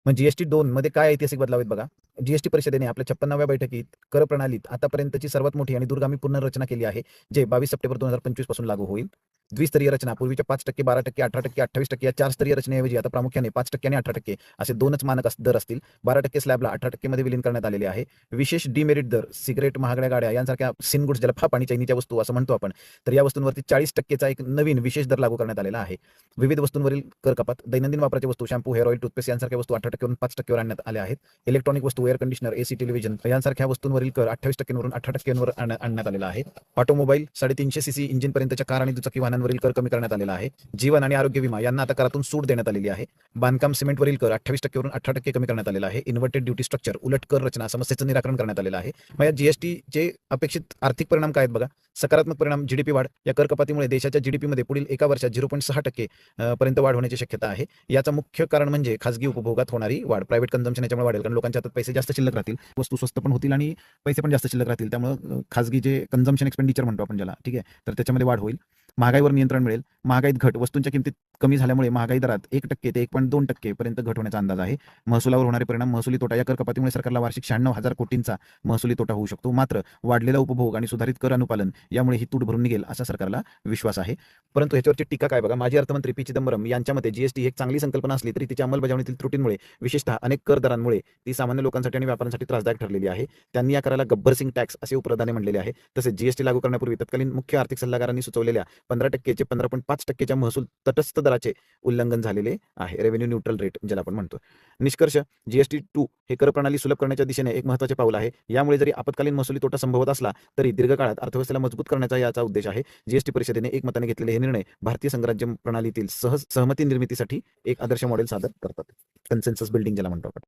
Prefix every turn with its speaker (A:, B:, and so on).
A: मग जीएसटी 2 मध्ये काय ऐतिहासिक बदलाव आहेत बघा. जीएसटी परिषदेने आपल्या 56व्या बैठकीत कर प्रणालीत आतापर्यंतची सर्वात मोठी आणि दूरगामी पुनर्रचना केली आहे, जे 22 सप्टेंबर 2025 पासून लागू होईल. द्विस्तरीय रचना पूर्वीच्या 5%, 12%, 18%, 28% या 4 स्तरीय रचनेऐवजी आता प्रामुख्याने 5% आणि 18% असे 2च मानक दर असतील. 12% स्लॅबला 18% मध्ये विलीन करण्यात आलेले आहे. विशेष डिमेरिट दर, सिगरेट, महागड्या गाड्या यांसारख्या सिन गुड्स, ज्याला फाप आणि चैनीच्या वस्तू असं म्हणतो आपण, तर या वस्तूंवरती 40%चा एक नवीन विशेष दर लागू करण्यात आलेला आहे. विविध वस्तूंवरील कर कपात, दैनंदिन वापराच्या वस्तू, शॅम्पू, हेअर ऑइल, टूथपेस्ट यांसारख्या वस्तू 18% वरून 5% वर आणण्यात आल्या आहेत. इलेक्ट्रॉनिक वस्तू, एअर कंडिशनर, एसी, टेलिव्हिजन यांसारख्या वस्तूंवरील कर 28% वरून 18% वर आणण्यात आलेला आहे. ऑटोमोबाईल, 350 सीसी इंजिन पर्यंतच्या कार आणि दुचाकी वाहनांवरील कर कमी करण्यात आलेला आहे. जीवन आणि आरोग्य विमा यांना आता करातून सूट देण्यात आलेली आहे. बांधकाम सिमेंटवरील कर 28% वरून 18% कमी करण्यात आलेला आहे. इन्व्हर्टेड ड्युटी स्ट्रक्चर, उलट कर रचना समस्येचं निराकरण करण्यात आलेलं आहे. मग या जीएसटीचे अपेक्षित आर्थिक परिणाम काय आहेत बघा. सकारात्मक परिणाम, जीडीपी वाढ. या कर कपातीमुळे देशाच्या जीडीपी मध्ये पुढील एका वर्षात 0.6% पर्यंत वाढ होण्याची शक्यता आहे. याचं मुख्य कारण म्हणजे खासगी उपभोगात होणारी वाढ, प्रायव्हेट कन्झम्पशन याच्यामुळे वाढेल, कारण लोकांच्या हातात पैसे जास्त शिल्लक राहतील, वस्तू स्वस्त पण होतील आणि पैसे पण जास्त शिल्लक राहतील. त्यामुळे खासगी जे कन्झम्पशन एक्सपेंडिचर म्हणतो आपण ज्याला, ठीक आहे, तर त्याच्यामध्ये वाढ होईल. महागाईवर नियंत्रण मिळेल. महागाईत घट, वस्तूंच्या किमतीत कमी झाल्यामुळे महागाई दरात 1% ते 1.2% पर्यंत घट होण्याचा अंदाज आहे. महसुलावर होणारे परिणाम, महसुली तोटा. या कर कपातीमुळे सरकारला वार्षिक 96,000 कोटींचा महसुली तोटा होऊ शकतो. मात्र वाढलेला उपभोग आणि सुधारित कर अनुपालन यामुळे ही तूट भरून निघेल असा सरकारला विश्वास आहे. परंतु ह्याच्यावरची टीका काय बघा. माजी अर्थमंत्री पी चिदंबरम यांच्या मते जीएसटी ही एक चांगली संकल्पना असली तरी तिच्या अंमलबजावणीतील त्रुटींमुळे, विशेषतः अनेक कर दरांमुळे ती सामान्य लोकांसाठी आणि व्यापाऱ्यांसाठी त्रासदायक ठरलेली आहे. त्यांनी या कराला गब्बर सिंग टॅक्स असे उपप्रधाने म्हणलेले आहे. तसेच जीएसटी लागू करण्यापूर्वी तत्कालीन मुख्य आर्थिक सल्लागारांनी सुचवलेल्या 15% चे 15.5%च्या महसूल तटस्थ दराचे उल्लंघन झालेले आहे. रेव्हेन्यू न्यूट्रल रेट ज्याला आपण म्हणतो. निष्कर्ष, जीएसटी 2 हे कर प्रणाली सुलभ करण्याच्या दिशेने एक महत्त्वाचे पाऊल आहे. यामुळे जरी आपत्कालीन महसुली तोटा संभवत असला तरी दीर्घकाळात अर्थव्यवस्थेला मजबूत करण्याचा याचा उद्देश आहे. जीएसटी परिषदेने एकमताने घेतलेले हे निर्णय भारतीय संघराज्य प्रणालीतील सहमती निर्मितीसाठी एक आदर्श मॉडेल सादर करतात. कन्सेन्सस बिल्डिंग ज्याला म्हणतो आपण.